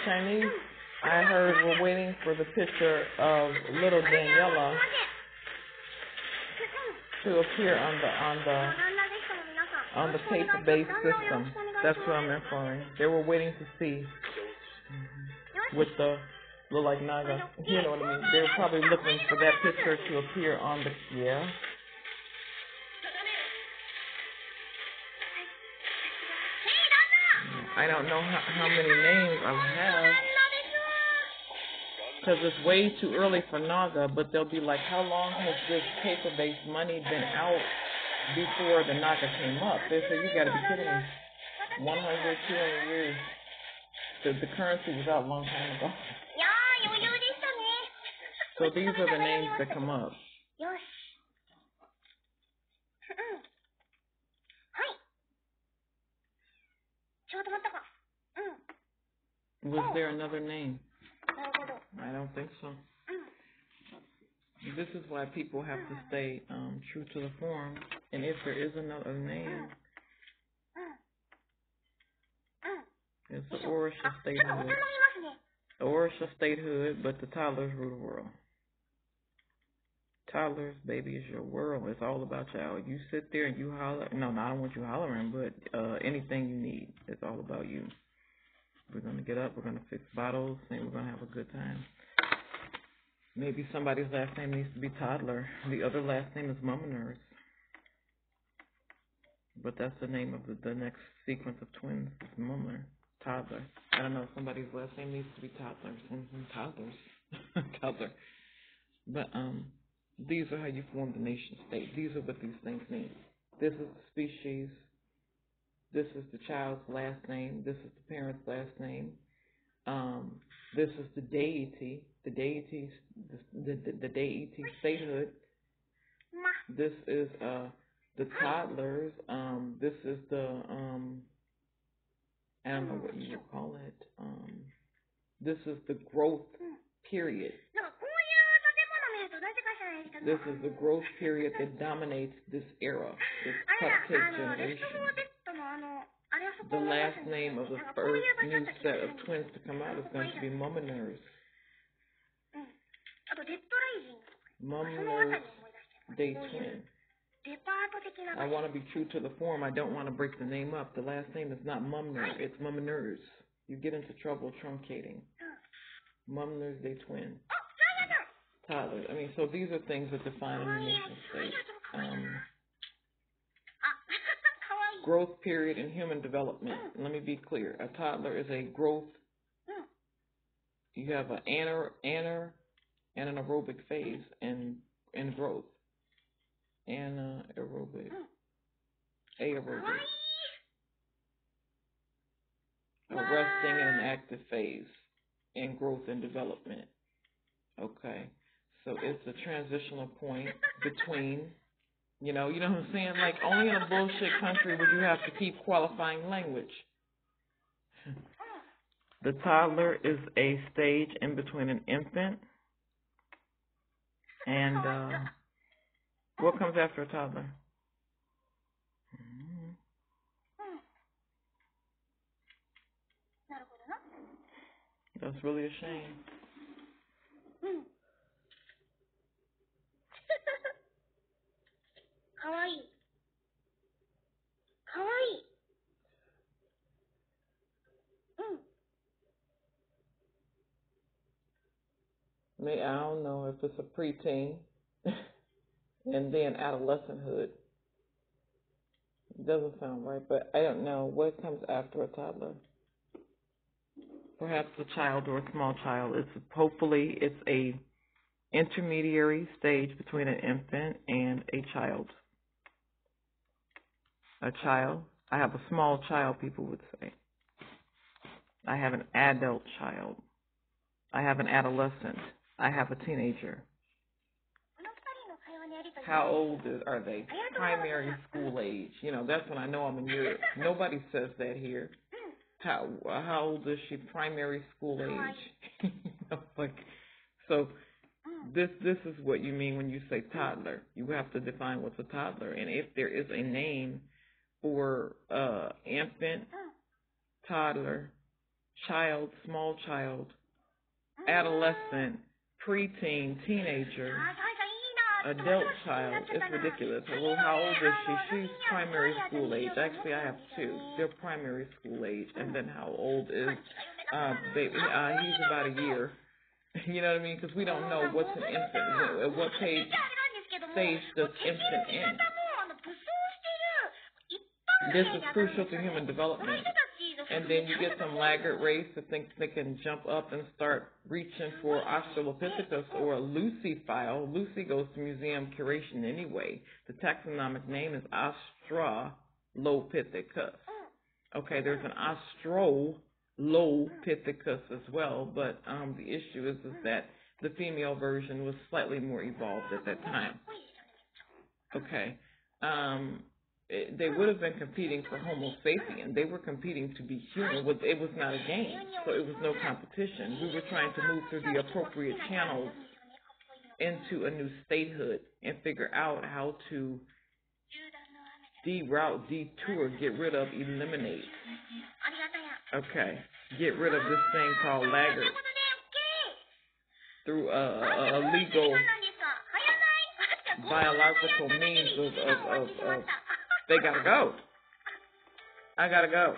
Chinese, I heard we're waiting for the picture of little Daniela to appear on the paper-based system. That's what I'm inferring. They were waiting to see with the look like Naga. You know what I mean? They were probably looking for that picture to appear on the I don't know how many names I have because it's way too early for Naga. But they'll be like, how long has this paper-based money been out before the Naga came up? They say, you got to be kidding me. 100, 200 years. The currency was out a long time ago. So these are the names that come up. Was there another name? I don't think so. This is why people have to stay true to the form. And if there is another name, it's the Orisha statehood. The Orisha statehood, but the toddlers rule the world. Toddlers, baby, is your world. It's all about y'all. You sit there and you holler. No, I don't want you hollering, but anything you need, it's all about you. We're going to get up, we're going to fix bottles, and we're going to have a good time. Maybe somebody's last name needs to be Toddler. The other last name is Mumminers. But that's the name of the next sequence of twins. It's Mumler, Toddler. I don't know if somebody's last name needs to be Toddler. Toddlers. Toddler. But these are how you form the nation state. These are what these things mean. This is the species. This is the child's last name. This is the parent's last name. This is the deity. The deity statehood. This is the toddlers. This is the I don't know what you would call it. This is the growth period. This is the growth period that dominates this era, this cupcake generation. The last name of the first new set of twins to come out is going to be Mumminers. Mumminers Day Twin. I want to be true to the form. I don't want to break the name up. The last name is not Mumner. It's Mumminers. You get into trouble truncating. Mumminers Day Twin. Toddler. I mean, so these are things that define a nation state. Growth period and human development. Let me be clear. A toddler is a growth. You have an anaerobic phase and growth. Anaerobic. Aerobic. A resting and an active phase in growth and development. Okay. So it's a transitional point between, you know what I'm saying? Like, only in a bullshit country would you have to keep qualifying language. The toddler is a stage in between an infant and, what comes after a toddler? That's really a shame. I don't know if it's a preteen and then adolescenthood. It doesn't sound right, but I don't know what comes after a toddler. Perhaps a child or a small child. Hopefully it's a intermediary stage between an infant and a child. A child. I have a small child, people would say. I have an adult child. I have an adolescent. I have a teenager. How old are they? Primary school age. That's when I know I'm in Europe. Nobody says that here. How old is she? Primary school age. So this is what you mean when you say toddler. You have to define what's a toddler, and if there is a name for infant, toddler, child, small child, adolescent, preteen, teenager, adult child. It's ridiculous. Well, how old is she? She's primary school age. Actually, I have two. They're primary school age. And then how old is baby? He's about a year. You know what I mean? Because we don't know what's an infant. At what stage does infant end? This is crucial to human development. And then you get some laggard race that thinks they can jump up and start reaching for Australopithecus or a Lucy-file. Lucy goes to museum curation anyway. The taxonomic name is Australopithecus. Okay, there's an Australopithecus as well, but the issue is that the female version was slightly more evolved at that time. Okay. They would have been competing for Homo sapien. They were competing to be human. It was not a game, so it was no competition. We were trying to move through the appropriate channels into a new statehood and figure out how to deroute, detour, get rid of, eliminate. Okay, get rid of this thing called laggard through a legal, biological means of they gotta go. I gotta go.